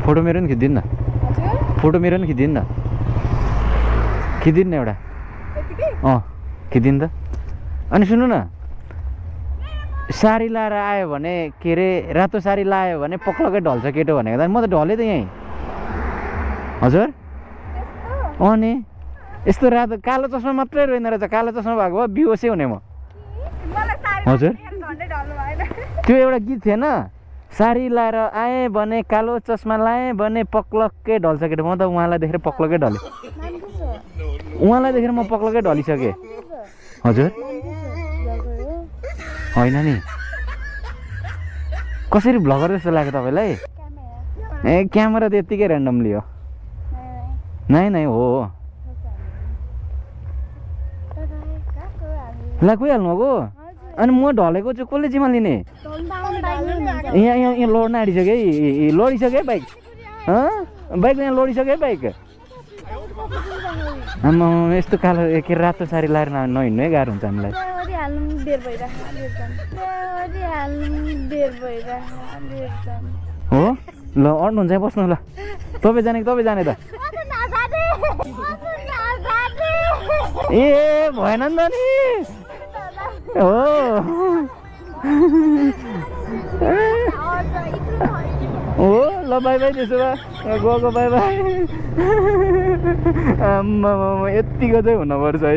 photo मेरो नि खिचिदिनु न फोटो मेरो नि खिचिदिनु न खिचिदिनु न एउटा खिचिदिनु त अनि सुन्नु न साडी लाएर आयो भने के अरे रातो साडी लायो भने पक्लकै ढल्छ केटो भनेको त म त ढलेँ त यहीँ हजुर अनि यस्तो रातो कालो चस्मा मात्रै रहेन रहेछ कालो चस्मा भएको भए बिहोसै हुने म हजुर त्यो एउटा गीत थिएन साडी लाएर आएँ भने कालो चस्मा लाएँ भने पक्लक्कै ढल्छ केटो म त उहाँलाई देखेर पक्लकै ढलेँ उहाँलाई देखेर म पक्लकै ढलिसकेँ हजुर होइन नि कसरी भ्लगर जस्तो लाग्यो तपाईँलाई ए क्यामेरा त यत्तिकै ऱ्यान्डमली हो नै नै हो ला गइहाल्नु भएको अनि म ढलेको चाहिँ कसले जिम्मा लिने यहाँ यहाँ यहाँ लड्न आँटिसक्यो है लडिसक्यो है बाइक बाइक यहाँ लडिसक्यो है बाइक आम्मा यस्तो कालो के रातो साडी लाएर नहिँड्नु है गाह्रो हुन्छ हामीलाई हो ल अड्नुहुन्छ है बस्नु ल तपाईँ जाने कि तपाईँ जाने त ए भएन नि त नि हो हो ल बाई बाई त्यसो भए गएको बाई बाई आम्मा यत्तिको चाहिँ हुनुपर्छ है